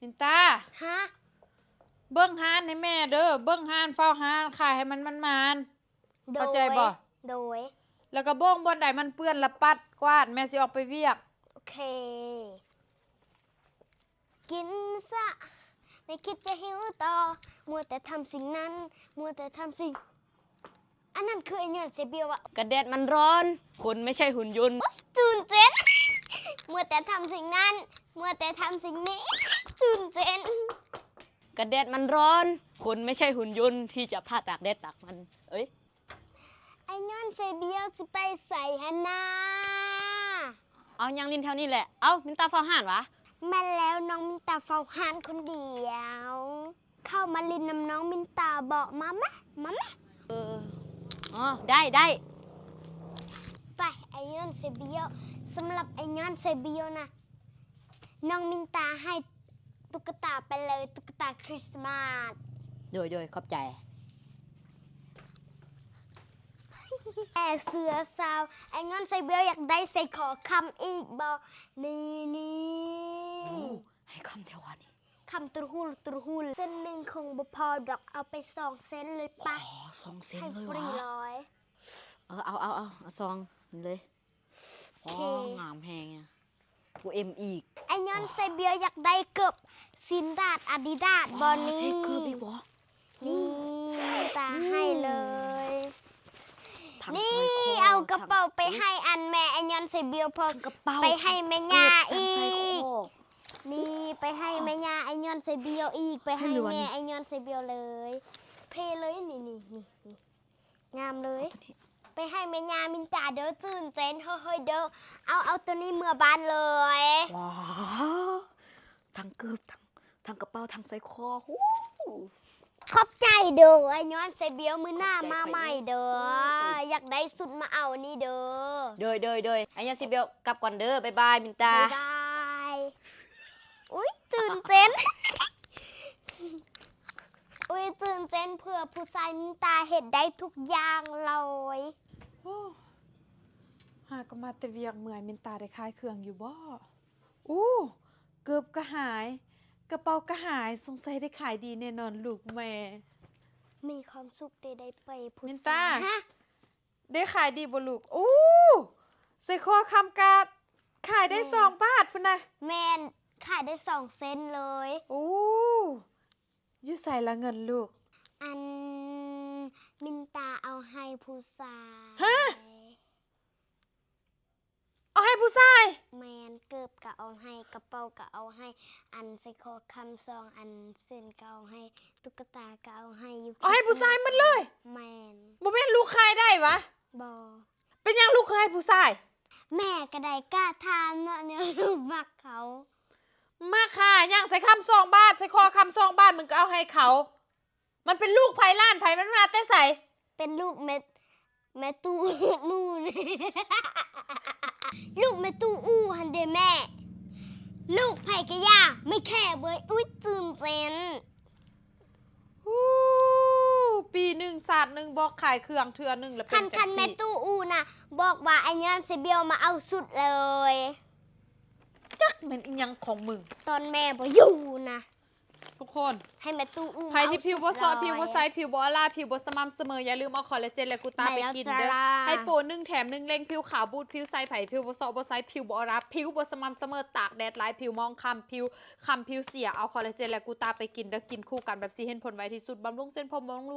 มินตาฮะเบิ้งฮานให้แม่เด้อเบิ้งฮานเฝ้าฮานขายให้มันเข้าใจบ่โดยแล้วก็บ้งบนใดมันเปื้อนละปัดกวาดแม่สิออกไปเวียกโอเคกินซะไม่คิดจะหิวต่อมัวแต่ทำสิ่งนั้นมัวแต่ทำสิ่งอันนั้นคือไอ้เนี่ยเซเบียวอะ กระแดดมันร้อนคนไม่ใช่หุ่นยนต์ตื่นเต้นมัวแต่ทำสิ่งนั้นมัวแต่ทำสิ่งนี้ตื่นเต้นกระแดดมันร้อนคนไม่ใช่หุ่นยนต์ที่จะผ่าตากแดดตากมันเอ้ยไอ้ย้อนเซเบียวสิไปใส่ฮันนาเอายังลินแถวนี้แหละเอ้ามินตาฟ้าห่านวะแม่แล้วน้องมินตาเฝ้าหานคนเดียวเข้ามาลินน้ำน้องมินตาบอกมาไหมอ๋อได้ ไปไอ้ย้อนเซเบียวสำหรับไอ้ย้อนเซเบียวนะน้องมินตาให้ตุ๊กตาไปเลยตุ๊กตาคริสต์มาสโดยขอบใจแม่เสือสาวไอ้ย้อนเซเบียวอยากได้ใส่ขอคำอีกบอกนี่ให้คำเทวานี่คำตรูฮูลเส้นหนึ่งคงบ่พอดอกเอาไป2 เส้นเลยปะ2 เส้นเลยวะให้ฟรี100เอาซองเลยงามแหงอ่ะกูเอ็มอีกไอ้ย้อนเซเบียวอยากได้เกือบซินดาดอาดิดาสบอลนี่เกือบอีกบ่นี่ตาให้เลยนี่เอากระเป๋าไปให้อันแม่ไอ้ย้อนเซเบียวพอไปให้แม่ย่าอีกนี่ไปให้แม่ย่าไอ้ย้อนเซเบียวอีกไปให้แม่ไอ้ย้อนเซเบียวเลยเพเลยนี่งามเลยไปให้แม่ย่ามินตาเด้อตื่นเต้นเฮ้ยเด้อเอาตัวนี้เมื่อบ้านเลยว้าทั้งเกือบทั้งกระเป๋าทั้งใส่คอขอบใจเด้อไอ้ย้อนเซเบียวมือหน้ามาใหม่เด้ออยากได้สุดมาเอานี่เด้อไอ้ยาซิเบลกลับก่อนเด้อบ๊ายบายมินตาบ๊ายบายอุ้ยตื่นเต้นตื่นเต้นเพื่อผู้ชายมินตาเห็นได้ทุกอย่างเลยหาก็มาแต่เวียกเมื่อยมินตาได้ขายเครื่องอยู่บ่เกือบก็หายกระเป๋าก็หายสงสัยได้ขายดีแน่นอนลูกแม่มีความสุขได้ไปผู้ชายมินตาได้ขายดีบ่ลูกใส่คอคำกาดขายได้2 บาทพุ่นนะแม่นขายได้2 เซนเลยอยู่ใส่ละเงินลูกอันมินตาเอาให้ผู้ชายฮะเอาให้ผู้ชายแมนเกือบก็เอาให้กระเป๋าก็เอาให้อันใส่คอคำซองอันเส้นก็เอาให้ตุ๊กตาก็เอาให้ยุเอาให้ผู้ชายหมดเลยแมนบ่แม่นลูกขายได้วะบ่เป็นยังลูกเคยให้ผู้ชายแม่ก็ได้กล้าทำเนาะเนี่ยลูกมักเขามาค่ะยังใส่คำ2 บาทใส่คอคำ2 บาทมึงก็เอาให้เขามันเป็นลูกไผ่ล้านไผ่มันมาแต่ใส่เป็นลูกแม่ตู้นู่นลูกแม่ตู้หันเดแม่ลูกไผ่กะย่าไม่แค่เบยตื่นเต้นปีหนึ่งศาสตร์หนึ่งบอกขายเครื่องเทือหนึ่งแล้วเป็นคันแม่ตู้น่ะบอกว่าไอ้ย้อนเซเบียวมาเอาสุดเลยจักมันยังของมึงตอนแม่บ่อยู่นะทุกคนให้แม่ตู้ใครที่ผิวบ่ซอผิวบ่ไซส์ผิวบ่อลาผิวบ่สม่ำเสมออย่าลืมเอาคอลลาเจนและกูตาไปกินเด้อให้โปร1 แถม 1เล่งผิวขาวบูดผิวใสไผ่ผิวบ่ซอบ่ไซส์ผิวบ่อลาผิวบ่สม่ำเสมอตากแดดหลายผิวมองคำผิวเสียเอาคอลลาเจนและกูตาไปกินเด้อกินคู่กันแบบสิเห็นผลไวที่สุดบำรุงเส้นผมบำ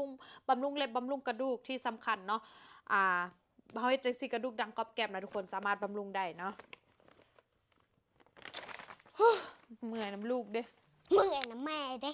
รุงเล็บบำรุงกระดูกที่สำคัญเนาะเฮาเฮ็ดจังซี่กระดูกดังกรอบแกรบนะทุกคนสามารถบำรุงได้เนาะเมื่อยน้ำลูกเด้เมื่อยน้ำแม่เด้